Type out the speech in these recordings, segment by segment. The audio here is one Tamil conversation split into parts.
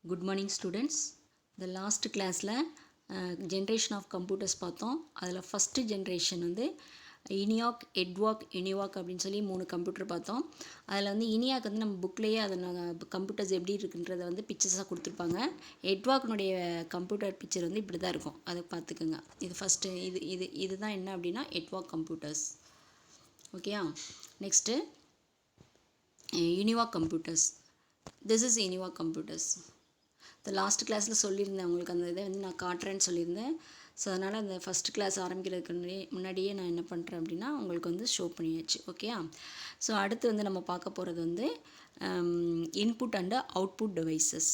Good morning students. The last classல generation of computers பார்த்தோம். அதில் ஃபஸ்ட்டு ஜென்ரேஷன் வந்து இனியாக், எட்வாக், யூனிவாக் அப்படின்னு சொல்லி 3 கம்ப்யூட்டர் பார்த்தோம். அதில் வந்து இனியாக் வந்து நம்ம புக்லேயே அதை கம்ப்யூட்டர்ஸ் எப்படி இருக்குன்றதை வந்து பிக்சர்ஸாக கொடுத்துருப்பாங்க. எட்வாக்னுடைய கம்ப்யூட்டர் பிக்சர் வந்து இப்படி தான் இருக்கும், அதை பார்த்துக்குங்க. இது ஃபஸ்ட்டு இதுதான் என்ன அப்படின்னா எட்வாக் கம்ப்யூட்டர்ஸ். ஓகேயா? Next UNIVAC computers. This is UNIVAC computers. இந்த லாஸ்ட் கிளாஸில் சொல்லியிருந்தேன் உங்களுக்கு, அந்த இதை வந்து நான் காட்டுறேன்னு சொல்லியிருந்தேன். ஸோ அதனால் அந்த ஃபஸ்ட் கிளாஸ் ஆரம்பிக்கிறதுக்கு முன்னாடியே நான் என்ன பண்ணுறேன் அப்படின்னா உங்களுக்கு வந்து ஷோ பண்ணியாச்சு. ஓகேயா? ஸோ அடுத்து வந்து நம்ம பார்க்க போகிறது வந்து input and output devices.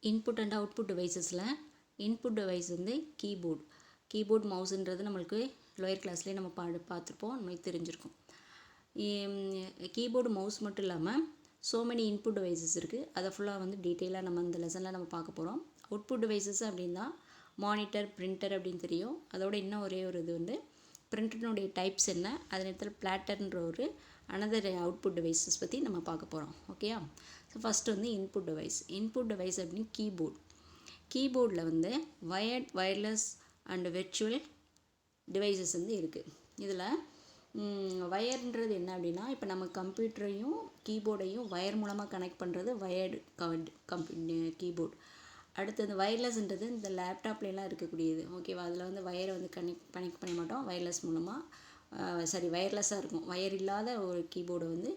Input and output டிவைசஸில் இன்புட் டிவைஸ் வந்து கீபோர்ட் மவுஸுன்றது நம்மளுக்கு லோயர் கிளாஸ்லேயே நம்ம பார்த்துருப்போம், நம்மளுக்கு தெரிஞ்சிருக்கும். கீபோர்டு மவுஸ் மட்டும் இல்லாமல் ஸோ மெனி இன்புட் டிவைசஸ் இருக்குது. அதை ஃபுல்லாக வந்து டீட்டெயிலாக நம்ம இந்த லெசனில் நம்ம பார்க்க போகிறோம். அவுட்புட் டிவைசஸ் அப்படின்னா மானிட்டர், பிரிண்டர் அப்படின்னு தெரியும். அதோட இன்னும் ஒரே ஒரு இது வந்து பிரிண்டர்னுடைய டைப்ஸ் என்ன, அதே நேரத்தில் பிளாட்டர்ன்ற ஒரு அனதர் அவுட்புட் டிவைசஸ் பற்றி நம்ம பார்க்க போகிறோம். ஓகேயா? ஸோ ஃபஸ்ட்டு வந்து இன்புட் டிவைஸ் அப்படின்னு கீபோர்டில் வந்து வயர்லெஸ் அண்ட் வெர்ச்சுவல் டிவைசஸ் வந்து இருக்குது. இதில் வயர்ன்றது என்ன அப்படின்னா, இப்போ நம்ம கம்ப்யூட்டரையும் கீபோர்டையும் வயர் மூலமாக கனெக்ட் பண்ணுறது வயர்டு கீபோர்டு. அடுத்தது வயர்லெஸ்ன்றது இந்த லேப்டாப்லாம் இருக்கக்கூடியது. ஓகேவா? அதில் வந்து வயரை வந்து கனெக்ட் பண்ண மாட்டோம், வயர்லெஸ் மூலமாக வயர்லெஸ்ஸாக இருக்கும். வயர் இல்லாத ஒரு கீபோர்டை வந்து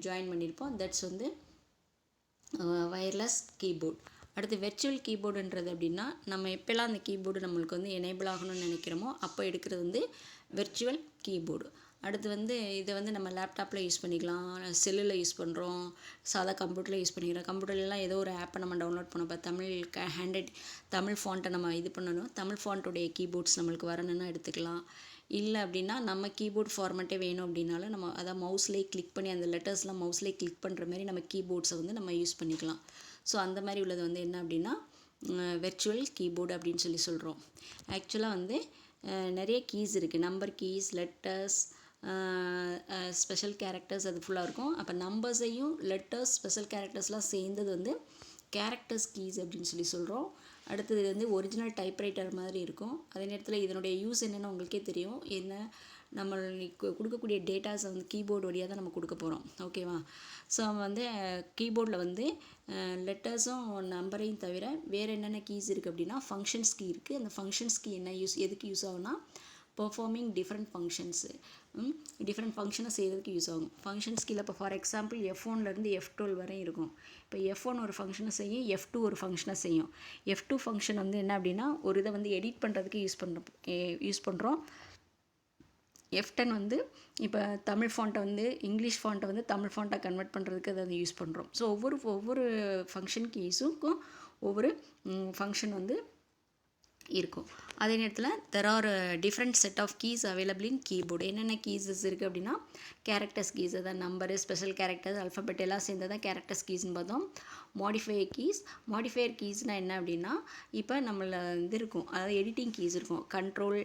ஜாயின் பண்ணியிருப்போம். தட்ஸ் வந்து வயர்லெஸ் கீபோர்டு. அடுத்து வெர்ச்சுவல் கீபோர்டுன்றது அப்படின்னா, நம்ம எப்போல்லாம் அந்த கீபோர்டு நம்மளுக்கு வந்து எனேபிள் ஆகணும்னு நினைக்கிறோமோ அப்போ எடுக்கிறது வந்து வெர்ச்சுவல் கீபோர்டு. அடுத்து வந்து இதை வந்து நம்ம லேப்டாப்பில் யூஸ் பண்ணிக்கலாம், செல்லில் யூஸ் பண்ணுறோம், சாதா கம்ப்யூட்டரில் யூஸ் பண்ணிக்கிறோம். கம்ப்யூட்டர்லாம் ஏதோ ஒரு ஆப்பை நம்ம டவுன்லோட் பண்ணோம். இப்போ தமிழ் ஃபாண்ட்டை நம்ம இது பண்ணணும், தமிழ் ஃபாண்ட்டுடைய கீபோர்ட்ஸ் நம்மளுக்கு வரணும்னா எடுத்துக்கலாம். இல்லை அப்படின்னா நம்ம கீபோர்ட் ஃபார்மேட்டே வேணும் அப்படின்னாலும் நம்ம அதை மவுஸ்லேயே கிளிக் பண்ணி அந்த லெட்டர்ஸ்லாம் மவுஸ்லேயே கிளிக் பண்ணுற மாதிரி நம்ம கீபோர்ட்ஸை வந்து நம்ம யூஸ் பண்ணிக்கலாம். ஸோ அந்த மாதிரி உள்ளது வந்து என்ன அப்படின்னா வெர்ச்சுவல் கீபோர்டு அப்படின்னு சொல்லி சொல்கிறோம். ஆக்சுவலாக வந்து நிறைய கீஸ் இருக்குது. Number keys, letters, special characters, அது ஃபுல்லாக இருக்கும். அப்போ நம்பர்ஸையும் லெட்டர்ஸ், ஸ்பெஷல் கேரக்டர்ஸ்லாம் சேர்ந்தது வந்து கேரக்டர்ஸ் கீஸ் அப்படின்னு சொல்லி சொல்கிறோம். அடுத்தது வந்து ஒரிஜினல் டைப்ரைட்டர் மாதிரி இருக்கும். அதே நேரத்தில் இதனுடைய யூஸ் என்னென்னு உங்களுக்கே தெரியும். என்ன, நம்ம கொடுக்கக்கூடிய டேட்டாஸை வந்து கீபோர்டு வழியாக தான் நம்ம கொடுக்க போகிறோம். ஓகேவா? ஸோ வந்து கீபோர்டில் வந்து லெட்டர்ஸும் நம்பரையும் தவிர வேறு என்னென்ன கீஸ் இருக்குது அப்படின்னா ஃபங்க்ஷன்ஸ் கீ இருக்குது. அந்த ஃபங்க்ஷன்ஸ் கீ எதுக்கு யூஸ் ஆகும்னா பெர்ஃபார்மிங் டிஃப்ரெண்ட் ஃபங்க்ஷனை செய்கிறதுக்கு யூஸ் ஆகும். ஃபங்க்ஷன்ஸ் கீழே இப்போ ஃபார் எக்ஸாம்பிள் F1லேருந்து F12 வரையும் இருக்கும். இப்போ F1 ஒரு ஃபங்க்ஷனை செய்யும், F2 ஒரு ஃபங்க்ஷனை செய்யும். F2 ஃபங்க்ஷன் வந்து என்ன அப்படின்னா ஒரு இதை வந்து எடிட் பண்ணுறதுக்கு யூஸ் பண்ணுறோம். F10 வந்து இப்போ தமிழ் ஃபாண்ட்டை வந்து இங்கிலீஷ் ஃபாண்ட்டை வந்து தமிழ் ஃபாண்ட்டாக கன்வெர்ட் பண்ணுறதுக்கு அதை வந்து யூஸ் பண்ணுறோம். ஸோ ஒவ்வொரு ஃபங்க்ஷன் கீஸுக்கும் ஒவ்வொரு ஃபங்க்ஷன் வந்து இருக்கும். அதே நேரத்தில் there are different set of keys available in keyboard. என்னென்ன கீஸஸ் இருக்குது அப்படின்னா கேரக்டர்ஸ் கீஸ், அதான் நம்பரு, ஸ்பெஷல் கேரக்டர்ஸ், அல்ஃபபெட் எல்லாம் சேர்ந்து தான் கேரக்டர்ஸ் கீஸ்ன்னு பார்த்தோம். மாடிஃபையர் கீஸ்னால் என்ன அப்படின்னா, இப்போ நம்மள இது இருக்கும், அதாவது எடிட்டிங் கீஸ் இருக்கும். Control,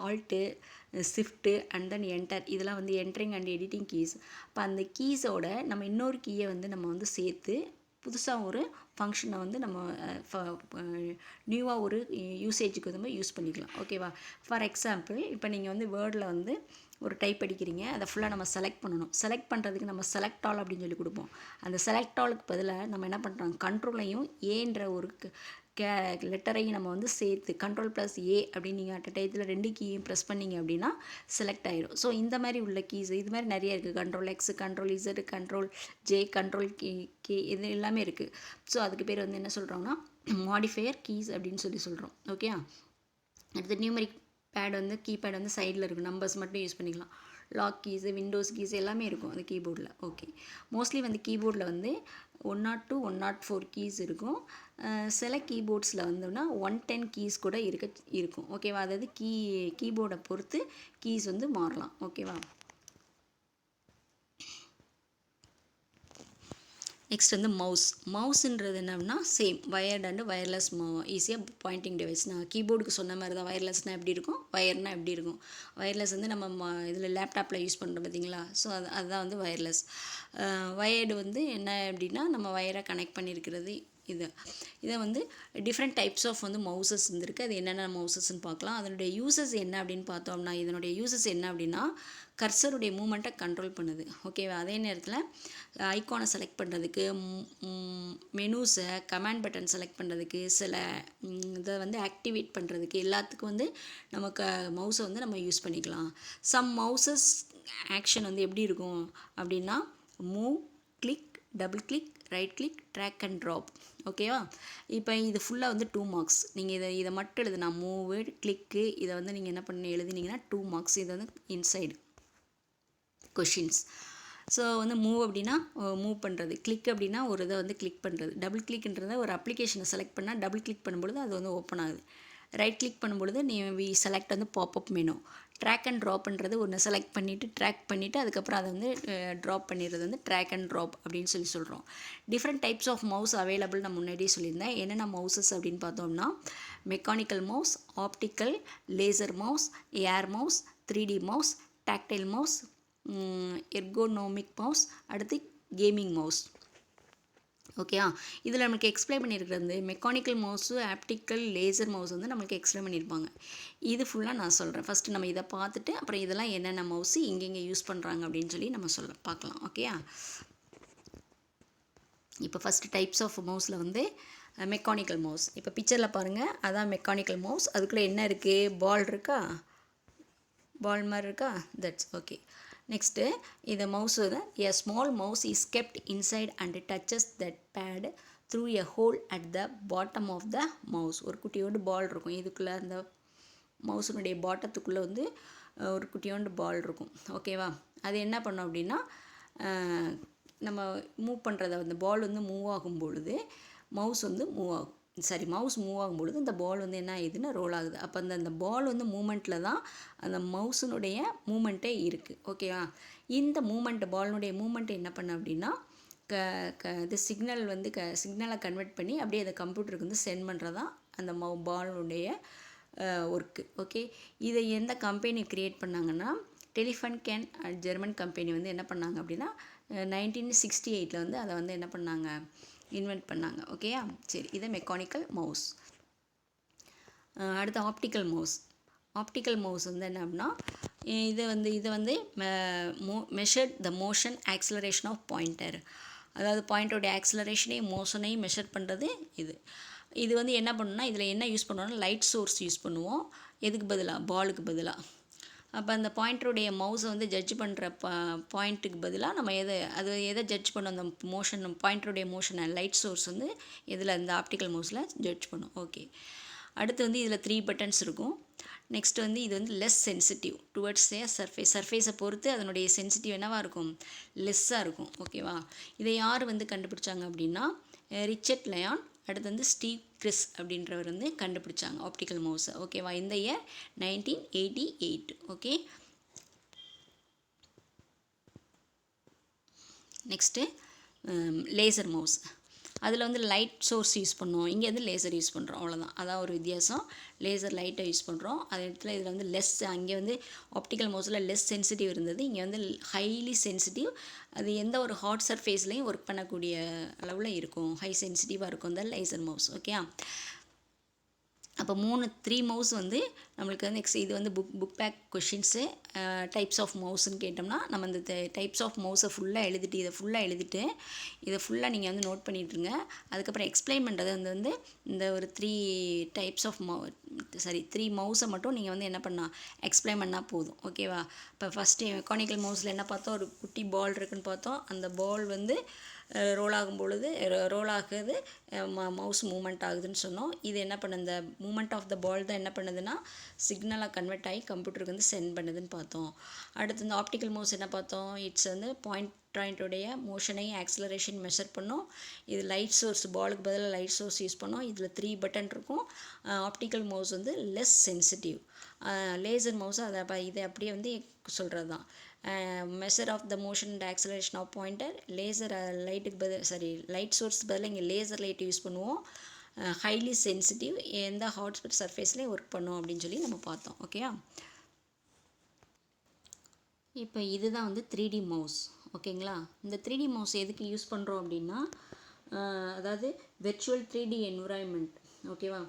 alt, shift and then enter, இதெல்லாம் வந்து என்ட்ரிங் அண்ட் எடிட்டிங் கீஸ். இப்போ அந்த கீஸோட நம்ம இன்னொரு கீயை வந்து நம்ம வந்து சேர்த்து புதுசாக ஒரு ஃபங்க்ஷனை வந்து நம்ம நியூவாக ஒரு யூசேஜுக்கு வந்து யூஸ் பண்ணிக்கலாம். ஓகேவா? ஃபார் எக்ஸாம்பிள் இப்போ நீங்கள் வந்து வேர்டில் வந்து ஒரு டைப் அடிக்கிறீங்க, அதை ஃபுல்லாக நம்ம செலக்ட் பண்ணணும். செலக்ட் பண்ணுறதுக்கு நம்ம செலக்ட் ஆல் அப்படின்னு சொல்லி கொடுப்போம். அந்த செலக்ட் ஆலுக்கு பதிலாக நம்ம என்ன பண்ணுறோம், கண்ட்ரோலையும் ஏன்ற ஒரு லெட்டரையும் நம்ம வந்து சேர்த்து Ctrl+A அப்படின்னு நீங்கள் அட் டயத்தில் 2 கீயும் ப்ரெஸ் பண்ணிங்க அப்படின்னா செலக்ட் ஆயிடும். ஸோ இந்த மாதிரி உள்ள கீஸ் இது மாதிரி நிறைய இருக்குது. Ctrl+X, Ctrl+Z, Ctrl+J, Ctrl+K இது எல்லாமே இருக்குது. ஸோ அதுக்கு பேர் வந்து என்ன சொல்கிறோம்னா மாடிஃபையர் கீஸ் அப்படின்னு சொல்கிறோம். ஓகே? அடுத்து நியூமரிக் பேட் வந்து கீபேட் வந்து சைடில் இருக்கும், நம்பர்ஸ் மட்டும் யூஸ் பண்ணிக்கலாம். லாக் கீஸு, விண்டோஸ் கீஸ் எல்லாமே இருக்கும் அந்த கீபோர்டில். ஓகே, மோஸ்ட்லி வந்து கீபோர்டில் வந்து 102, 104 கீஸ் இருக்கும். சில கீபோர்ட்ஸில் வந்தோம்னா 110 கீஸ் கூட இருக்கும். ஓகேவா? அதாவது கீபோர்டை பொறுத்து கீஸ் வந்து மாறலாம். ஓகேவா? நெக்ஸ்ட் வந்து மவுஸ்ன்றது என்னன்னா சேம் வயர்ட் அண்ட் வயர்லெஸ் ஈஸியாக பாயிண்டிங் டிவைஸ். நான் கீபோர்டுக்கு சொன்ன மாதிரி தான். வயர்லெஸ்னால் எப்படி இருக்கும், வயர்னால் எப்படி இருக்கும். வயர்லெஸ் வந்து நம்ம இதில் லேப்டாப்பில் யூஸ் பண்ணுறோம் பார்த்தீங்களா, ஸோ அதுதான் வந்து வயர்லெஸ். வயர்டு வந்து என்ன அப்படின்னா நம்ம வயரை கனெக்ட் பண்ணியிருக்கிறது. இதை வந்து டிஃப்ரெண்ட் டைப்ஸ் ஆஃப் வந்து மவுசஸ் இருக்குது. அது என்னென்ன மவுசஸ்ன்னு பார்க்கலாம். அதனுடைய யூசஸ் என்ன அப்படின்னு பார்த்தோம்னா, இதனுடைய யூசஸ் என்ன அப்படின்னா கர்சருடைய மூமெண்ட்டை கண்ட்ரோல் பண்ணுது. ஓகேவா. அதே நேரத்தில் ஐகானை செலக்ட் பண்ணுறதுக்கு, மெனூஸை, கமாண்ட் பட்டன் செலக்ட் பண்ணுறதுக்கு, சில இதை வந்து ஆக்டிவேட் பண்ணுறதுக்கு எல்லாத்துக்கும் வந்து நமக்கு மவுஸை வந்து நம்ம யூஸ் பண்ணிக்கலாம். சம் மவுசஸ் ஆக்ஷன் வந்து எப்படி இருக்கும் அப்படின்னா move, click, double click, right click, drag and drop. ஓகேவா. இப்போ இது ஃபுல்லாக வந்து 2 மார்க்ஸ். நீங்கள் இதை மட்டும் எழுதுனா மூவு, கிளிக்கு, இதை வந்து நீங்கள் என்ன பண்ணி எழுதினீங்கன்னா 2 மார்க்ஸ். இது வந்து இன்சைடு கொஷின்ஸ். ஸோ வந்து மூவ் அப்படின்னா மூவ் பண்ணுறது, கிளிக் அப்படின்னா ஒரு இதை வந்து கிளிக் பண்ணுறது, டபுள் கிளிக்ன்றதை ஒரு அப்ளிகேஷனை செலக்ட் பண்ணால் டபுள் கிளிக் பண்ணும்பொழுது அது வந்து ஓப்பன் ஆகுது. ரைட் கிளிக் பண்ணும்பொழுது வி செலக்ட் வந்து பாப்அப் மெனு. ட்ராக் அண்ட் ட்ராப்ன்றது ஒன்று செலக்ட் பண்ணிவிட்டு ட்ராக் பண்ணிவிட்டு அதுக்கப்புறம் அதை வந்து ட்ராப் பண்ணிடுறது வந்து ட்ராக் அண்ட் ட்ராப் அப்படின்னு சொல்கிறோம். Different types of mouse available நான் முன்னாடியே சொல்லியிருந்தேன். என்னென்ன மவுசஸ் அப்படின்னு பார்த்தோம்னா mechanical mouse, optical, laser mouse, air mouse, 3D mouse, tactile mouse, ergonomic mouse, அடுத்து கேமிங் மவுஸ். ஓகேயா. இதில் நமக்கு எக்ஸ்பிளைன் பண்ணியிருக்கிறது mechanical mouse, optical, laser mouse வந்து நம்மளுக்கு எக்ஸ்பிளைன் பண்ணியிருப்பாங்க. இது ஃபுல்லாக நான் சொல்கிறேன். ஃபஸ்ட்டு நம்ம இதை பார்த்துட்டு அப்புறம் இதெல்லாம் என்னென்ன மவுஸு எங்கெங்கே யூஸ் பண்ணுறாங்க அப்படின்னு சொல்லி நம்ம பார்க்கலாம். ஓகேயா. இப்போ ஃபஸ்ட்டு டைப்ஸ் ஆஃப் மவுஸில் வந்து மெக்கானிக்கல் மவுஸ். இப்போ பிக்சரில் பாருங்கள், அதான் மெக்கானிக்கல் மவுஸ். அதுக்குள்ளே என்ன இருக்குது, பால் இருக்கா, பால் மாதிரி இருக்கா, தட்ஸ் ஓகே. நெக்ஸ்ட்டு இந்த mouse a small mouse is kept inside and touches that pad through a hole at the bottom of the mouse. ஒரு குட்டியோண்டு பால் இருக்கும். இதுக்குள்ளே அந்த மவுஸினுடைய பாட்டத்துக்குள்ளே வந்து ஒரு குட்டியோண்டு பால் இருக்கும். ஓகேவா. அது என்ன பண்ணோம் அப்படின்னா நம்ம மூவ் பண்ணுறத அந்த பால் வந்து மூவ் ஆகும் பொழுது மவுஸ் வந்து மவுஸ் மூவ் ஆகும்பொழுது இந்த பால் வந்து என்ன ஆகுதுன்னா ரோல் ஆகுது. அப்போ அந்த பால் வந்து மூமெண்ட்டில் தான் அந்த மவுஸினுடைய மூமெண்ட்டே இருக்குது. ஓகேவா. இந்த மூமெண்ட் பாலினுடைய மூமெண்ட்டை என்ன பண்ண அப்படின்னா இது சிக்னல் வந்து சிக்னலை கன்வெர்ட் பண்ணி அப்படியே அதை கம்ப்யூட்டருக்கு வந்து சென்ட் பண்ணுறதான் அந்த பாலுடைய ஒர்க்கு. ஓகே. இதை எந்த கம்பெனி க்ரியேட் பண்ணாங்கன்னா டெலிஃபன்கேன் ஜெர்மன் கம்பெனி வந்து என்ன பண்ணாங்க அப்படின்னா 1968 வந்து அதை வந்து என்ன பண்ணாங்க, இன்வென்ட் பண்ணாங்க. ஓகேயா. சரி, இதை மெக்கானிக்கல் மவுஸ். அடுத்து ஆப்டிக்கல் மவுஸ். ஆப்டிக்கல் மவுஸ் வந்து என்ன அப்படின்னா இதை வந்து measured the motion acceleration of pointer. அதாவது பாயிண்டோடைய ஆக்ஸலரேஷனையும் மோஷனையும் மெஷர் பண்ணுறது இது வந்து என்ன பண்ணணும்னா இதில் என்ன யூஸ் பண்ணுவோம்னா லைட் சோர்ஸ் யூஸ் பண்ணுவோம். எதுக்கு பதிலாக, பாலுக்கு பதிலாக. அப்போ அந்த பாயிண்டருடைய மவுஸை வந்து ஜட்ஜ் பண்ணுற பாயிண்ட்டுக்கு பதிலாக நம்ம எதை ஜட்ஜ் பண்ணோம், அந்த மோஷன் பாயிண்டருடைய மோஷனை லைட் சோர்ஸ் வந்து இதில் இந்த ஆப்டிக்கல் மவுஸில் ஜட்ஜ் பண்ணும். ஓகே. அடுத்து வந்து இதில் 3 பட்டன்ஸ் இருக்கும். நெக்ஸ்ட் வந்து இது வந்து லெஸ் சென்சிட்டிவ் டுவர்ட்ஸ் சர்ஃபேஸை பொறுத்து அதனுடைய சென்சிட்டிவ் என்னவாக இருக்கும், லெஸ்ஸாக இருக்கும். ஓகேவா. இதை யார் வந்து கண்டுபிடிச்சாங்க அப்படின்னா ரிச்சர்ட் லயான், அடுத்து வந்து ஸ்டீவ் கிறிஸ் அப்படின்றவர் வந்து கண்டுபிடிச்சாங்க ஆப்டிக்கல் மவுஸை. ஓகேவா. இந்த year 1988. Okay. Next laser mouse. அதில் வந்து லைட் சோர்ஸ் யூஸ் பண்ணுவோம், இங்கே வந்து லேசர் யூஸ் பண்ணுறோம், அவ்வளோதான். அதான் ஒரு வித்தியாசம். லேசர் லைட்டை யூஸ் பண்ணுறோம், அதே இடத்துல இதில் வந்து அங்கே வந்து ஆப்டிக்கல் மவுஸில் லெஸ் சென்சிட்டிவ் இருந்தது, இங்கே வந்து ஹைலி சென்சிட்டிவ். அது எந்த ஒரு ஹாட் சர்ஃபேஸ்லேயும் ஒர்க் பண்ணக்கூடிய அளவில் இருக்கும், ஹை சென்சிட்டிவாக இருக்கும் இந்த லேசர் மவுஸ். ஓகே. அப்போ 3 மவுஸ் வந்து நம்மளுக்கு வந்து இது வந்து book back questions. Types of மவுஸ்ன்னு கேட்டோம்னா நம்ம இந்த டைப்ஸ் ஆஃப் மவுஸை ஃபுல்லாக எழுதிட்டு இதை ஃபுல்லாக நீங்கள் வந்து நோட் பண்ணிட்டுருங்க. அதுக்கப்புறம் எக்ஸ்பிளைன் பண்ணுறது வந்து இந்த ஒரு 3 டைப்ஸ் ஆஃப் 3 மவுஸை மட்டும் நீங்கள் வந்து என்ன பண்ணால் எக்ஸ்பிளைன் பண்ணால் போதும். ஓகேவா. இப்போ ஃபஸ்ட்டு மெக்கானிக்கல் மவுஸில் என்ன பார்த்தோம், ஒரு குட்டி பால் இருக்குதுன்னு பார்த்தோம். அந்த பால் வந்து ரோல் ஆகும் பொழுது ரோல் ஆகுது, மவுஸ் மூமெண்ட் ஆகுதுன்னு சொன்னோம். இது என்ன பண்ண, இந்த மூமெண்ட் ஆஃப் த பால் தான் என்ன பண்ணுதுன்னா சிக்னலாக கன்வெர்ட் ஆகி கம்ப்யூட்டருக்கு வந்து சென்ட் பண்ணுதுன்னு பார்த்தோம். அடுத்து இந்த ஆப்டிக்கல் மவுஸ் என்ன பார்த்தோம், இட்ஸ் வந்து பாயிண்டோடைய மோஷனை ஆக்ஸலரேஷன் மெஷர் பண்ணோம். இது லைட் சோர்ஸ், பாலுக்கு பதிலாக லைட் சோர்ஸ் யூஸ் பண்ணோம். இதில் 3 பட்டன் இருக்கும். ஆப்டிக்கல் மவுஸ் வந்து லெஸ் சென்சிட்டிவ். லேசர் மவுஸ் இதை அப்படியே வந்து சொல்கிறது தான். Measure of the motion and acceleration of pointer, laser லைட்டுக்கு லைட் சோர்ஸ் பதில் இங்கே லேசர் லைட் யூஸ் பண்ணுவோம், ஹைலி சென்சிட்டிவ், எந்த ஹாட்ஸ்பாட் சர்ஃபேஸ்லேயும் ஒர்க் பண்ணும் அப்படின்னு சொல்லி நம்ம பார்த்தோம். ஓகேயா? இப்போ இதுதான் வந்து 3D மவுஸ். ஓகேங்களா? இந்த 3D மவுஸ் எதுக்கு யூஸ் பண்ணுறோம் அப்படின்னா, அதாவது வெர்ச்சுவல் 3D என்விரான்மெண்ட். ஓகேவா?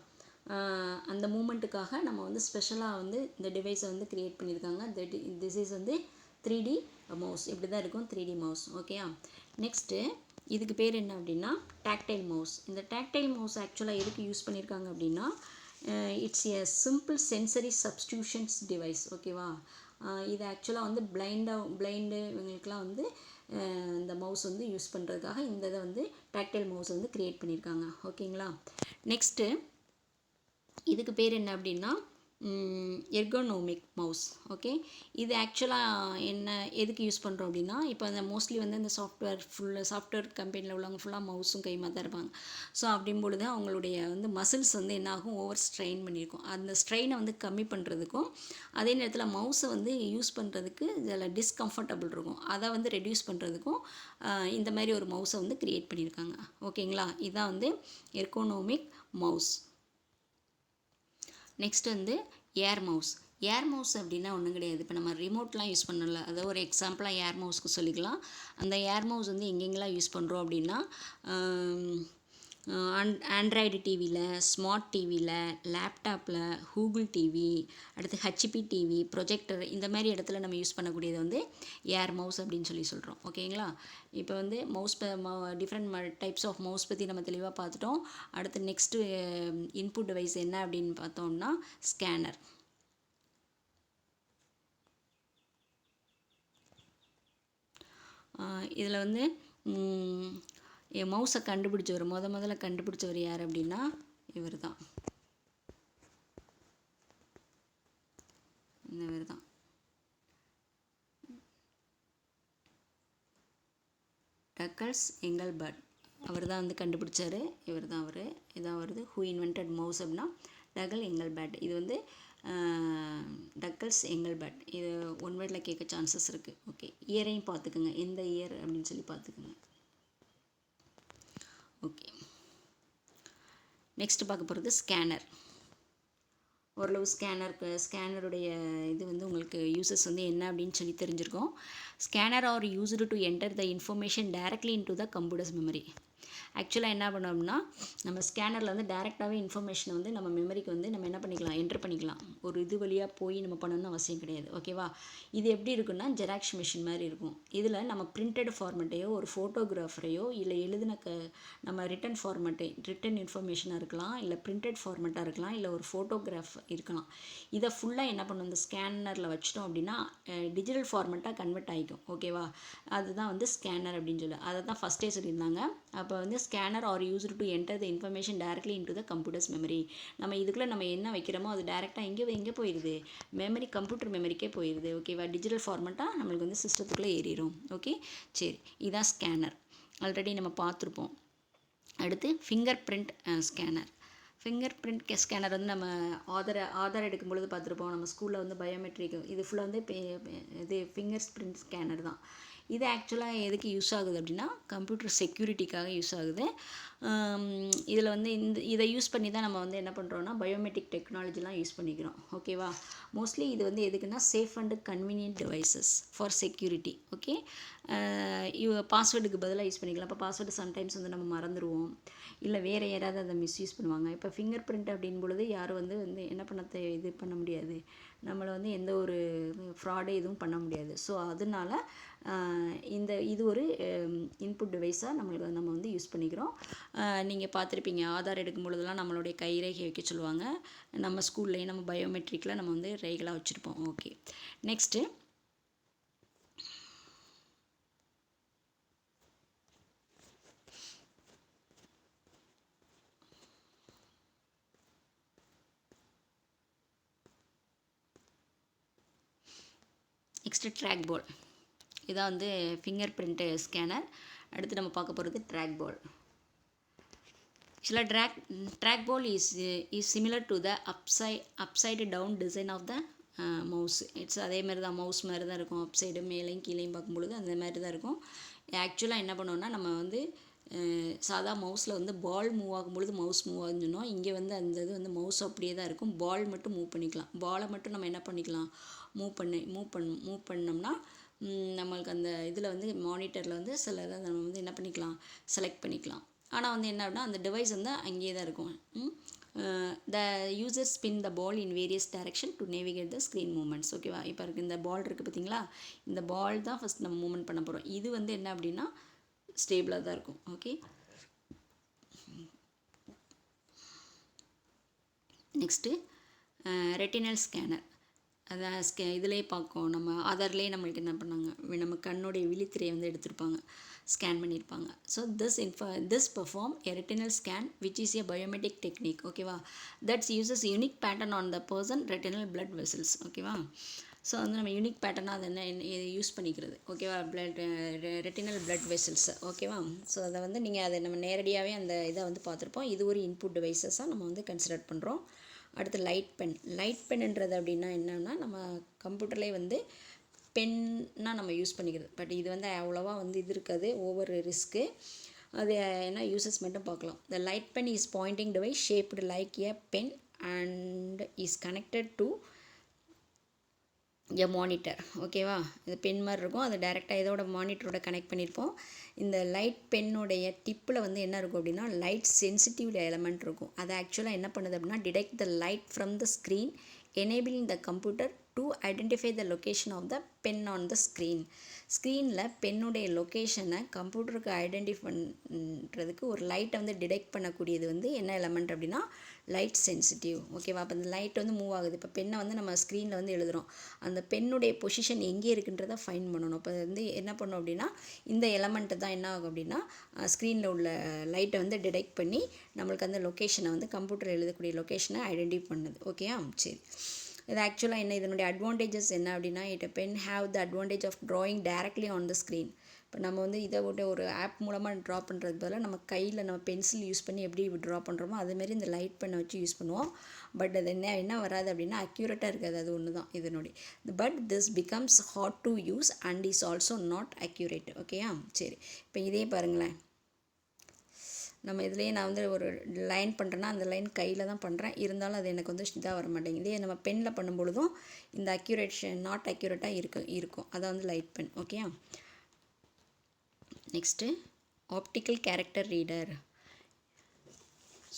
அந்த மூமெண்ட்டுக்காக நம்ம வந்து ஸ்பெஷலாக வந்து இந்த டிவைஸை வந்து க்ரியேட் பண்ணியிருக்காங்க. திஸ் இஸ் வந்து 3D மவுஸ். இப்படி தான் இருக்கும் 3D மவுஸ். ஓகேயா? நெக்ஸ்ட்டு இதுக்கு பேர் என்ன அப்படின்னா டாக்டைல் மவுஸ். இந்த டாக்டைல் மவுஸ் ஆக்சுவலாக எதுக்கு யூஸ் பண்ணியிருக்காங்க அப்படின்னா, it's a simple sensory substitutions device. ஓகேவா? இது ஆக்சுவலாக வந்து பிளைண்டு இவங்களுக்குலாம் வந்து இந்த மவுஸ் வந்து யூஸ் பண்ணுறதுக்காக இந்த இதை வந்து டாக்டைல் மவுஸ் வந்து க்ரியேட் பண்ணியிருக்காங்க. ஓகேங்களா? நெக்ஸ்ட்டு இதுக்கு பேர் என்ன அப்படின்னா எர்கோனோமிக் மவுஸ். ஓகே, இது ஆக்சுவலாக என்ன எதுக்கு யூஸ் பண்ணுறோம் அப்படின்னா, இப்போ அந்த மோஸ்ட்லி வந்து இந்த சாஃப்ட்வேர் கம்பெனியில் உள்ளவங்க ஃபுல்லாக மவுஸும் கைமாக தான் இருப்பாங்க. ஸோ அப்படின்பொழுது அவங்களுடைய வந்து மசில்ஸ் வந்து என்னாகும், ஓவர் ஸ்ட்ரெயின் பண்ணியிருக்கும். அந்த ஸ்ட்ரெயினை வந்து கம்மி பண்ணுறதுக்கும், அதே நேரத்தில் மவுஸை வந்து யூஸ் பண்ணுறதுக்கு இதில் டிஸ்கம்ஃபர்டபுள் இருக்கும், அதை வந்து ரெடியூஸ் பண்ணுறதுக்கும் இந்த மாதிரி ஒரு மவுஸை வந்து க்ரியேட் பண்ணியிருக்காங்க. ஓகேங்களா? இதுதான் வந்து எர்கோனோமிக் மவுஸ். நெக்ஸ்ட் வந்து ஏர் மவுஸ். ஏர் மவுஸ் அப்படின்னா ஒன்றும் கிடையாது. இப்போ நம்ம ரிமோட்லாம் யூஸ் பண்ணல, அதாவது ஒரு எக்ஸாம்பிளாக ஏர் மவுஸ்க்கு சொல்லிக்கலாம். அந்த ஏர் மவுஸ் வந்து எங்கெங்கெல்லாம் யூஸ் பண்ணுறோம் அப்படின்னா, ஆண்ட்ராய்டு டிவியில், ஸ்மார்ட் டிவியில், லேப்டாப்பில், கூகுள் டிவி, அடுத்து ஹெச்பி டிவி, ப்ரொஜெக்டர், இந்த மாதிரி இடத்துல நம்ம யூஸ் பண்ணக்கூடியது வந்து ஏர் மவுஸ் அப்படின்னு சொல்லி சொல்கிறோம். ஓகேங்களா? இப்போ வந்து mouse different types of mouse பற்றி நம்ம தெளிவாக பார்த்துட்டோம். அடுத்து நெக்ஸ்ட்டு இன்புட் டிவைஸ் என்ன அப்படின்னு பார்த்தோம்னா ஸ்கேனர். இதில் வந்து மவுஸை கண்டுபிடிச்சவர் முதல்ல கண்டுபிடிச்சவர் யார் அப்படின்னா இவர் தான், இவர் தான். டக்கல்ஸ் எங்கல்பர்ட், அவர் தான் வந்து கண்டுபிடிச்சார். இவர் தான் அவர். இதான் வருது ஹூ இன்வென்டட் மவுஸ் அப்படின்னா டக்கல் எங்கல்பர்ட். இது வந்து டக்கல்ஸ் எங்கல்பர்ட். இது ஒன் வேர்டில் கேட்க சான்சஸ் இருக்குது. ஓகே, இயரையும் பார்த்துக்குங்க, எந்த இயர் அப்படின்னு சொல்லி பார்த்துக்குங்க. ஓகே, நெக்ஸ்ட் பார்க்க போகிறது ஸ்கேனர். ஓரளவு ஸ்கேனருடைய இது வந்து உங்களுக்கு யூசஸ் வந்து என்ன அப்படின்னு சொல்லி தெரிஞ்சிருக்கோம். Scanner R used to enter the information directly into the computers memory. ஆக்சுவலாக என்ன பண்ணோம்னா, நம்ம ஸ்கேனரில் வந்து டேரெக்டாகவே இன்ஃபர்மேஷனை வந்து நம்ம மெமரிக்கு வந்து நம்ம என்ன பண்ணிக்கலாம், என்ட்ரு பண்ணிக்கலாம். ஒரு இது வழியாக போய் நம்ம பண்ணணும்னு அவசியம் கிடையாது. ஓகேவா? இது எப்படி இருக்குன்னா ஜெராக்ஸ் மிஷின் மாதிரி இருக்கும். இதில் நம்ம பிரிண்டட் ஃபார்மெட்டையோ ஒரு ஃபோட்டோகிராஃபரையோ இல்லை எழுதின நம்ம ரிட்டன் இன்ஃபர்மேஷனாக இருக்கலாம், இல்லை பிரிண்டட் ஃபார்மெட்டாக இருக்கலாம், இல்லை ஒரு ஃபோட்டோகிராஃப் இருக்கலாம். இதை ஃபுல்லாக என்ன பண்ணணும், இந்த ஸ்கேனரில் வச்சிட்டோம் அப்படின்னா டிஜிட்டல் ஃபார்மெட்டாக கன்வெர்ட் ஆகிக்கும். ஓகேவா? அதுதான் வந்து ஸ்கேனர் அப்படின்னு சொல்லி அதை தான் ஃபஸ்ட்டே சொல்லியிருந்தாங்க. அப்போ வந்து scanner R used to enter the information directly into the computers memory. நம்ம இதுக்குள்ளே நம்ம என்ன வைக்கிறோமோ அது டேரெக்டாக எங்கே போயிடுது, மெமரி, கம்ப்யூட்டர் மெமரிக்கே போயிடுது. ஓகேவா? டிஜிட்டல் ஃபார்மெட்டாக நம்மளுக்கு வந்து சிஸ்டத்துக்குள்ளே ஏறிடும். ஓகே, சரி, இதுதான் ஸ்கேனர். ஆல்ரெடி நம்ம பார்த்துருப்போம். அடுத்து finger print scanner. Finger print scanner வந்து நம்ம ஆதார் எடுக்கும் பொழுது பார்த்துருப்போம். நம்ம ஸ்கூலில் வந்து பயோமெட்ரிக் இது ஃபுல்லாக வந்து இது ஃபிங்கர் பிரிண்ட் ஸ்கேனர் தான். இது ஆக்சுவலாக எதுக்கு யூஸ் ஆகுது அப்படின்னா கம்ப்யூட்டர் செக்யூரிட்டிக்காக யூஸ் ஆகுது. இதில் வந்து இதை யூஸ் பண்ணி தான் நம்ம வந்து என்ன பண்ணுறோன்னா பயோமெட்ரிக் டெக்னாலஜிலாம் யூஸ் பண்ணிக்கிறோம். ஓகேவா? மோஸ்ட்லி இது வந்து எதுக்குன்னா safe and convenient devices for security. Okay, பாஸ்வேர்டுக்கு பதிலாக யூஸ் பண்ணிக்கலாம். இப்போ பாஸ்வேர்டு சம்டைம்ஸ் வந்து நம்ம மறந்துடுவோம், இல்லை வேறு யாராவது அதை மிஸ்யூஸ் பண்ணுவாங்க. இப்போ ஃபிங்கர் பிரிண்ட் அப்படின் பொழுது யாரும் வந்து என்ன இது பண்ண முடியாது, நம்மளை வந்து எந்த ஒரு ஃப்ராடு எதுவும் பண்ண முடியாது. ஸோ அதனால இது ஒரு இன்புட் டிவைஸாக நம்ம வந்து யூஸ் பண்ணிக்கிறோம். நீங்கள் பார்த்துருப்பீங்க, ஆதார் எடுக்கும் பொழுதெல்லாம் நம்மளுடைய கைரேகை வைக்க சொல்லுவாங்க. நம்ம ஸ்கூல்லேயும் நம்ம பயோமெட்ரிக்கில் நம்ம வந்து ரேகலாக வச்சுருப்போம். ஓகே, நெக்ஸ்ட்டு ட்ராக் பால். இதான் வந்து ஃபிங்கர் பிரிண்ட்டு ஸ்கேனர். அடுத்து நம்ம பார்க்க போகிறது ட்ராக் பால். ஆக்சுவலாக track ball is similar to the upside down design of the mouse. It's அதே மாதிரி தான், மவுஸ் மாதிரி தான் இருக்கும். அப் சைடு மேலேயும் கீழேயும் பார்க்கும்பொழுது அந்த மாதிரி தான் இருக்கும். ஆக்சுவலாக என்ன பண்ணுவோன்னா, நம்ம வந்து சாதா மவுஸில் வந்து பால் மூவ் ஆகும்பொழுது மவுஸ் மூவ் ஆகுதுன்னு சொன்னோம். இங்கே வந்து அந்த இது வந்து மவுஸ் அப்படியே தான் இருக்கும். பால் மட்டும் மூவ் பண்ணிக்கலாம். பாலை மட்டும் நம்ம என்ன பண்ணிக்கலாம், மூவ் பண்ணோம்னா நம்மளுக்கு அந்த இதில் வந்து மானிட்டரில் வந்து சில இதை நம்ம வந்து என்ன பண்ணிக்கலாம், செலக்ட் பண்ணிக்கலாம். ஆனால் வந்து என்ன அப்படின்னா அந்த டிவைஸ் வந்து அங்கேயே தான் இருக்கும். The user spin the ball in various direction to navigate the screen movements. ஓகேவா? இப்போ இருக்குது இந்த பால் இருக்குது பார்த்தீங்களா, இந்த பால் தான் ஃபஸ்ட் நம்ம மூவ்மெண்ட் பண்ண போகிறோம். இது வந்து என்ன அப்படின்னா ஸ்டேபிளாக தான் இருக்கும். Okay, next retinal scanner. அதான் இதிலே பார்க்கும், நம்ம ஆதார்லேயே நம்மளுக்கு என்ன பண்ணாங்க, நம்ம கண்ணுடைய விழித்திரையை வந்து எடுத்திருப்பாங்க, ஸ்கேன் பண்ணியிருப்பாங்க. So this perform a retinal scan which is a biometric technique. ஓகேவா? That's uses unique pattern on the person retinal blood vessels. ஓகேவா? ஸோ வந்து நம்ம யூனிக் பேட்டர்னாக அதை என்ன யூஸ் பண்ணிக்கிறது. ஓகேவா? Retinal blood vessels. ஓகேவா? ஸோ அதை வந்து நீங்கள் அதை நம்ம நேரடியாகவே அந்த இதை வந்து பார்த்துருப்போம். இது ஒரு இன்புட் டிவைஸஸாக நம்ம வந்து கன்சிடர் பண்ணுறோம். அடுத்து லைட் பென்ன்றது அப்படின்னா என்னன்னா, நம்ம கம்ப்யூட்டர்லேயே வந்து பென்னாக நம்ம யூஸ் பண்ணிக்கிறது. பட் இது வந்து அவ்வளோவா வந்து இது இருக்காது, ஓவர் ரிஸ்க்கு. அது என்ன யூசஸ் மட்டும் பார்க்கலாம். The light pen is pointing device shaped like a pen and is connected to a monitor. ஓகேவா? இது பென் மாதிரி இருக்கும், அதை டைரெக்டாக இதோட மானிட்டரோட கனெக்ட் பண்ணியிருப்போம். இந்த லைட் பென்னுடைய டிப்பில் வந்து என்ன இருக்கும் அப்படின்னா லைட் சென்சிட்டிவ் எலமெண்ட் இருக்கும். அது ஆக்சுவலாக என்ன பண்ணுது அப்படின்னா detect the light from the screen enabling the computer to identify the location of the pen on the screen. ஸ்க்ரீனில் பென்னுடைய லொக்கேஷனை கம்ப்யூட்டருக்கு ஐடென்டிஃபை பண்ணுறதுக்கு ஒரு லைட்டை வந்து டிடெக்ட் பண்ணக்கூடியது வந்து என்ன எலமெண்ட் அப்படின்னா லைட் சென்சிட்டிவ். ஓகேவா? அப்போ அந்த லைட் வந்து மூவ் ஆகுது. இப்போ பென்னை வந்து நம்ம ஸ்க்ரீனில் வந்து எழுதுகிறோம், அந்த பென்னுடைய பொசிஷன் எங்கே இருக்குன்றதை ஃபைண்ட் பண்ணணும். இப்போ வந்து என்ன பண்ணோம் அப்படின்னா இந்த எலமெண்ட்டு தான் என்ன ஆகும் அப்படின்னா ஸ்க்ரீனில் உள்ள லைட்டை வந்து டிடெக்ட் பண்ணி நம்மளுக்கு அந்த லொக்கேஷனை வந்து கம்ப்யூட்டர் எழுதக்கூடிய லொக்கேஷனை ஐடென்டிஃபை பண்ணுது. ஓகேயா? சரி, இது ஆக்சுவலாக என்ன, இதனுடைய அட்வான்டேஜஸ் என்ன அப்படின்னா it pen have the advantage of drawing directly on the screen. இப்போ நம்ம வந்து இதை விட ஒரு ஆப் மூலமாக ட்ரா பண்ணுறதுக்கு பதிலாக நம்ம கையில் நம்ம பென்சில் யூஸ் பண்ணி எப்படி ட்ரா பண்ணுறோமோ அதேமாரி இந்த லைட் பென்னை வச்சு யூஸ் பண்ணுவோம். பட் அது என்ன வராது அப்படின்னா அக்யூரேட்டாக இருக்காது. அது ஒன்று தான் இதனுடைய. But this becomes hard to use and is also not accurate. ஓகேயா? சரி, இப்போ இதே பாருங்களேன், நம்ம இதுலேயே நான் வந்து ஒரு லைன் பண்ணுறேன்னா அந்த லைன் கையில் தான் பண்ணுறேன், இருந்தாலும் அது எனக்கு வந்து இதாக வர மாட்டேங்குது. இதே நம்ம பெனில் பண்ணும்பொழுதும் இந்த அக்யூரேஷன் நாட் அக்யூரேட்டாக இருக்கும். அதான் வந்து light pen. Okay, next optical character reader.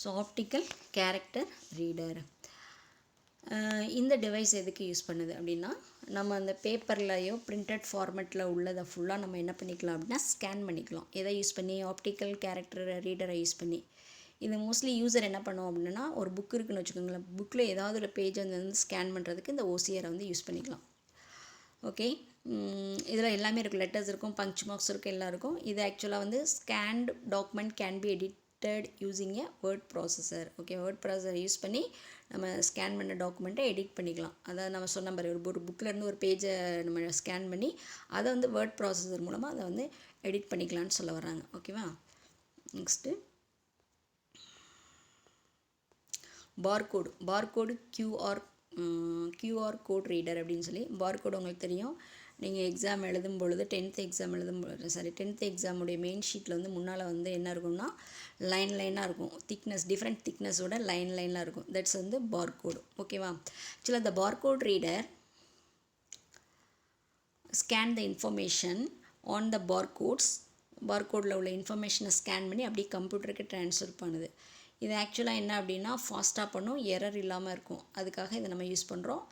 So optical character reader இந்த டிவைஸ் எதுக்கு யூஸ் பண்ணுது அப்படின்னா நம்ம அந்த பேப்பர்லையோ பிரிண்டட் ஃபார்மேட்டில் உள்ளதை ஃபுல்லாக நம்ம என்ன பண்ணிக்கலாம் அப்படின்னா ஸ்கேன் பண்ணிக்கலாம். எதை யூஸ் பண்ணி? ஆப்டிக்கல் கேரக்டர் ரீடரை யூஸ் பண்ணி. இது மோஸ்ட்லி யூசர் என்ன பண்ணுவோம் அப்படின்னா ஒரு புக் இருக்குன்னு வச்சுக்கோங்களேன், புக்கில் ஏதாவது ஒரு பேஜ் வந்து ஸ்கேன் பண்ணுறதுக்கு இந்த ஓசிஆரை வந்து யூஸ் பண்ணிக்கலாம். ஓகே, இதில் எல்லாமே இருக்கும், லெட்டர்ஸ் இருக்கும், பஞ்ச் மார்க்ஸ் இருக்கும், எல்லாம் இருக்கும். இது ஆக்சுவலாக வந்து scanned document can be edited using a word processor. Okay, word processor use பண்ணி நம்ம ஸ்கேன் பண்ண டாக்குமெண்ட்டை எடிட் பண்ணிக்கலாம். அதாவது நம்ம சொன்ன மாதிரி ஒரு புக்கிலேருந்து ஒரு பேஜை நம்ம ஸ்கேன் பண்ணி அதை வந்து வேர்ட் ப்ராசஸர் மூலமாக அதை வந்து எடிட் பண்ணிக்கலான்னு சொல்ல வர்றாங்க. ஓகேவா? Next barcode QR code reader அப்படின்னு சொல்லி. பார்கோடு உங்களுக்கு தெரியும், நீங்கள் எக்ஸாம் எழுதும் பொழுது டென்த்து எக்ஸாமுடைய மெயின் ஷீட்டில் வந்து முன்னால் வந்து என்ன இருக்கும்னா லைனாக இருக்கும், டிஃப்ரெண்ட் திக்னஸோட லைனாக இருக்கும். தட்ஸ் வந்து பார்கோடு. ஓகேவா? ஆக்சுவலாக the barcode reader scan the information on the பார்கோடில் உள்ள இன்ஃபர்மேஷனை ஸ்கேன் பண்ணி அப்படியே கம்ப்யூட்டருக்கு ட்ரான்ஸ்ஃபர் பண்ணுது. இது ஆக்சுவலாக என்ன அப்படின்னா ஃபாஸ்ட்டாக பண்ணும், எரர் இல்லாமல் இருக்கும். அதுக்காக இதை நம்ம யூஸ் பண்ணுறோம்.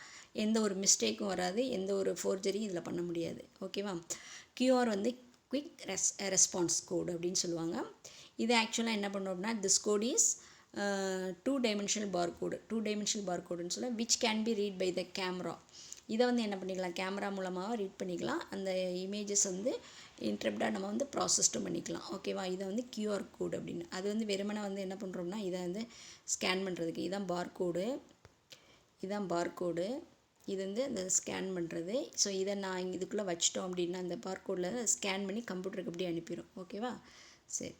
எந்த ஒரு மிஸ்டேக்கும் வராது, எந்த ஒரு ஃபோர்ஜரியும் இதில் பண்ண முடியாது. ஓகேவா? கியூஆர் வந்து குவிக் ரெஸ்பான்ஸ் கோடு அப்படின்னு சொல்லுவாங்க. இது ஆக்சுவலாக என்ன பண்ணோம் அப்படின்னா திஸ் கோட் இஸ் 2-dimensional பார்கோடுன்னு சொல்ல which can be read by the camera. இதை வந்து என்ன பண்ணிக்கலாம், கேமரா மூலமாக ரீட் பண்ணிக்கலாம். அந்த இமேஜஸ் வந்து இன்டர்ப்டாக நம்ம வந்து ப்ராசஸ்டும் பண்ணிக்கலாம். ஓகேவா? இதை வந்து கியூஆர் கோடு அப்படின்னு. அது வந்து வெறுமனை வந்து என்ன பண்ணுறோம்னா இதை வந்து ஸ்கேன் பண்ணுறதுக்கு இதான் பார்கோடு, இது வந்து அந்த ஸ்கேன் பண்ணுறது. ஸோ இதை நான் இதுக்குள்ளே வச்சிட்டோம் அப்படின்னா அந்த பார்கோடில் ஸ்கேன் பண்ணி கம்ப்யூட்டருக்கு அப்படியே அனுப்பிடும். ஓகேவா? சரி,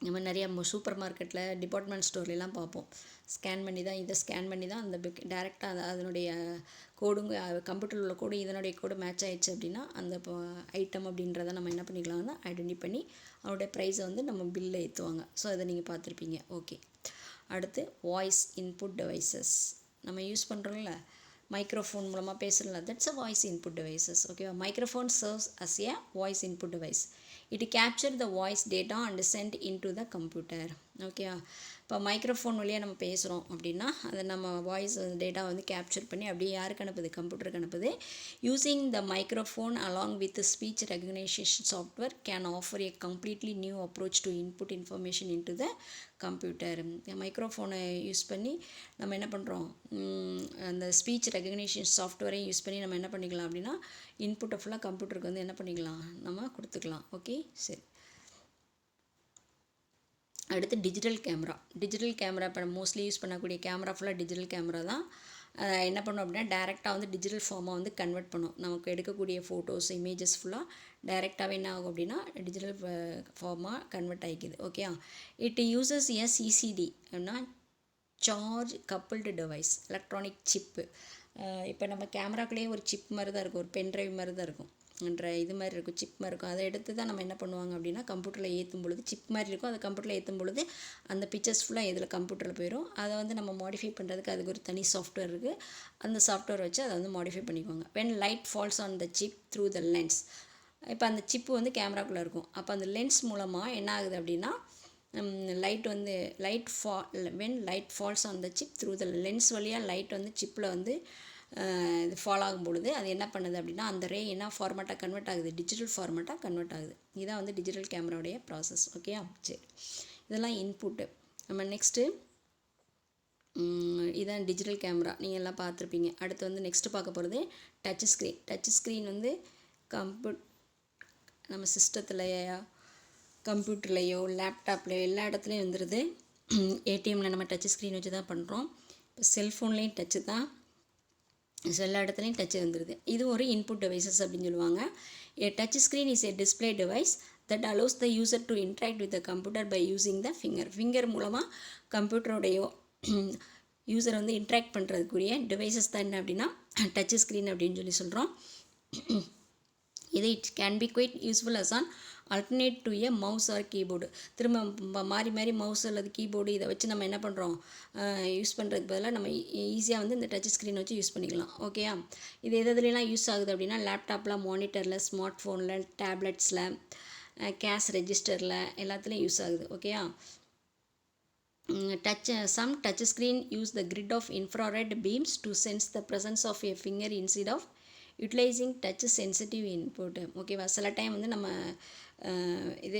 இந்த மாதிரி நிறையா சூப்பர் மார்க்கெட்டில் டிபார்ட்மெண்ட் ஸ்டோர்லாம் பார்ப்போம். ஸ்கேன் பண்ணி தான் இதை ஸ்கேன் பண்ணி தான் அந்த டேரெக்டாக அதனுடைய கோடுங்க கம்ப்யூட்டரில் உள்ள கோடு இதனுடைய கோடு மேட்ச் ஆகிடுச்சு அப்படின்னா அந்த ஐட்டம் அப்படின்றத நம்ம என்ன பண்ணிக்கலாம்னா ஐடென்டி பண்ணி அதனுடைய ப்ரைஸை வந்து நம்ம பில்லில் ஏற்றுவாங்க. ஸோ அதை நீங்கள் பார்த்துருப்பீங்க. ஓகே, அடுத்து வாய்ஸ் இன்புட் டிவைசஸ் நம்ம யூஸ் பண்ணுறோம்ல, மைக்ரோஃபோன் மூலமாக பேசுகிறல, that's a voice input devices. ஓகேவா? Microphone serves as a voice input device. It capture the voice data and send into the computer. ஓகேவா? இப்போ மைக்ரோஃபோன் வழியாக நம்ம பேசுகிறோம் அப்படின்னா அதை நம்ம வாய்ஸ் டேட்டா வந்து கேப்சர் பண்ணி அப்படியே யாருக்கு அனுப்புது? கம்ப்யூட்டருக்கு அனுப்புது. Using the microphone along with speech recognition software can offer a completely new approach to input information into the computer. மைக்ரோஃபோனை யூஸ் பண்ணி நம்ம என்ன பண்ணுறோம்? அந்த ஸ்பீச் ரெகக்னைசேஷன் சாஃப்ட்வேரையும் யூஸ் பண்ணி நம்ம என்ன பண்ணிக்கலாம் அப்படின்னா இன்புட்டை ஃபுல்லாக கம்ப்யூட்டருக்கு வந்து என்ன பண்ணிக்கலாம்? நம்ம கொடுத்துக்கலாம். ஓகே, சரி. அடுத்து டிஜிட்டல் கேமரா இப்போ மோஸ்ட்லி யூஸ் பண்ணக்கூடிய கேமரா ஃபுல்லாக டிஜிட்டல் கேமரா தான். என்ன பண்ணோம் அப்படின்னா டேரெக்டாக வந்து டிஜிட்டல் ஃபார்மாக வந்து கன்வெர்ட் பண்ணும். நமக்கு எடுக்கக்கூடிய ஃபோட்டோஸ் இமேஜஸ் ஃபுல்லாக டைரெக்டாகவே என்ன ஆகும் அப்படின்னா டிஜிட்டல் ஃபார்மாக கன்வெர்ட் ஆகிக்குது. Okay, it uses a CCD அப்படின்னா charge coupled device electronic chip. இப்போ நம்ம கேமராக்குள்ளேயே ஒரு சிப் மாதிரி தான் இருக்கும், ஒரு பென்ட்ரைவ் மாதிரி தான் இருக்கும், இது மாதிரி இருக்கும், சிப் மாதிரி இருக்கும். அதை எடுத்து தான் நம்ம என்ன பண்ணுவாங்க அப்படின்னா கம்ப்யூட்டரில் ஏற்றும் பொழுது சிப் மாதிரி இருக்கும். அதை கம்ப்யூட்டரில் ஏற்றும் பொழுது அந்த பிக்சர்ஸ் ஃபுல்லாக இதில் கம்ப்யூட்டரில் போயிடும். அதை வந்து நம்ம மாடிஃபை பண்ணுறதுக்கு அதுக்கு ஒரு தனி சாஃப்ட்வேர் இருக்குது. அந்த சாஃப்ட்வேர் வச்சு அதை வந்து மாடிஃபை பண்ணிக்குவாங்க. When light falls on the chip through the lens. இப்போ அந்த சிப்பு வந்து கேமராக்குள்ளே இருக்கும். அப்போ அந்த லென்ஸ் மூலமாக என்ன ஆகுது அப்படின்னா when light falls on the chip through the lens வழியாக லைட் வந்து சிப்பில் வந்து இது ஃபால் ஆகும் பொழுது அது என்ன பண்ணுது அப்படின்னா அந்த ரே என்ன ஃபார்மேட்டாக கன்வெர்ட் ஆகுது? டிஜிட்டல் ஃபார்மேட்டாக கன்வெர்ட் ஆகுது. இதுதான் வந்து டிஜிட்டல் கேமராவுடைய ப்ராசஸ். ஓகே, சரி. இதெல்லாம் இன்புட்டு. நம்ம நெக்ஸ்ட்டு இதான் டிஜிட்டல் கேமரா நீங்கள் எல்லாம் பார்த்துருப்பீங்க. அடுத்து வந்து நெக்ஸ்ட்டு பார்க்க போகிறது டச் ஸ்க்ரீன் வந்து நம்ம சிஸ்டத்துலையோ கம்ப்யூட்டர்லேயோ லேப்டாப்லேயோ எல்லா இடத்துலையும் வந்துடுது. ஏடிஎம்மில் நம்ம டச் ஸ்க்ரீன் வச்சு தான் பண்ணுறோம். இப்போ செல்ஃபோன்லேயும் டச்சு தான், எல்லா இடத்துலையும் டச் வந்துடுது. இது ஒரு இன்புட் டிவைசஸ் அப்படின்னு சொல்லுவாங்க. A touch screen is a display device that allows the user to interact with the computer by using the finger மூலமாக கம்ப்யூட்டரோடைய யூசர் வந்து இன்ட்ராக்ட் பண்ணுறதுக்குரிய டிவைசஸ் தான் என்ன அப்படின்னா டச் ஸ்க்ரீன் அப்படின்னு சொல்கிறோம். இது it can be quite useful as an alternate to a mouse or keyboard. திரும்ப மாறி மவுஸ் அல்லது கீபோர்டு இதை வச்சு நம்ம என்ன பண்ணுறோம்? யூஸ் பண்ணுறதுக்கு பதிலாக நம்ம ஈஸியாக வந்து இந்த டச் ஸ்க்ரீன் வச்சு யூஸ் பண்ணிக்கலாம். ஓகேயா? இது எதுலாம் யூஸ் ஆகுது அப்படின்னா லேப்டாப்பில், மானிட்டரில், ஸ்மார்ட் ஃபோனில், டேப்லெட்ஸில், கேஷ் ரெஜிஸ்டரில் எல்லாத்துலேயும் யூஸ் ஆகுது. ஓகேயா? Some touch screen use the grid of infrared beams to sense the presence of a finger instead of utilising touch sensitive input. ஓகேவா? சில டைம் வந்து நம்ம இது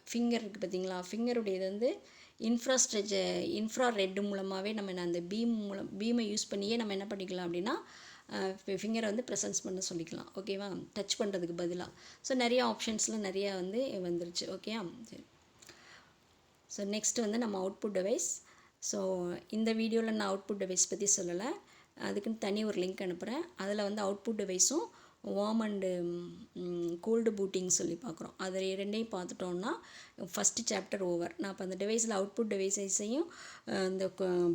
ஃபிங்கர் இருக்குது பார்த்தீங்களா, ஃபிங்கருடைய இது வந்து இன்ஃப்ராரெட் மூலமாகவே நம்ம அந்த பீமை யூஸ் பண்ணியே நம்ம என்ன பண்ணிக்கலாம் அப்படின்னா ஃபிங்கரை வந்து ப்ரெசன்ஸ் பண்ண சொல்லிக்கலாம். ஓகேவா? டச் பண்ணுறதுக்கு பதிலாக. ஸோ நிறைய ஆப்ஷன்ஸ்லாம் நிறையா வந்து வந்துருச்சு. ஓகேயா? சரி. ஸோ நெக்ஸ்ட்டு வந்து நம்ம அவுட்புட் டிவைஸ். ஸோ இந்த வீடியோவில் நான் அவுட்புட் டிவைஸ் பற்றி சொல்லலை, அதுக்குன்னு தனி ஒரு லிங்க் அனுப்புகிறேன். அதில் வந்து அவுட்புட் டிவைஸும் வார்ம் அண்டு கோல்டு பூட்டிங் சொல்லி பார்க்குறோம். அது ரெண்டையும் பார்த்துட்டோன்னா ஃபஸ்ட்டு சாப்டர் ஓவர். நான் இப்போ அந்த டிவைஸில் அவுட்புட் டிவைஸையும் இந்த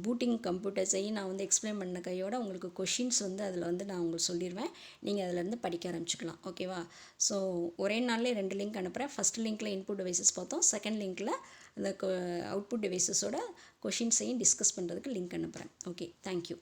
பூட்டிங் கம்ப்யூட்டர்ஸையும் நான் வந்து எக்ஸ்பிளைன் பண்ண கையோட உங்களுக்கு கொஷின்ஸ் வந்து அதில் வந்து நான் உங்களுக்கு சொல்லிடுவேன். நீங்கள் அதிலேருந்து படிக்க ஆரம்பிச்சுக்கலாம். ஓகேவா? ஸோ ஒரே நாள்லேயே 2 லிங்க் அனுப்புகிறேன். ஃபஸ்ட் லிங்க்கில் இன்புட் டிவைசஸ் பார்த்தோம், செகண்ட் லிங்க்கில் அந்த அவுட்புட் டிவைஸஸோட கொஷின்ஸையும் டிஸ்கஸ் பண்ணுறதுக்கு லிங்க் அனுப்புகிறேன். Okay, thank you.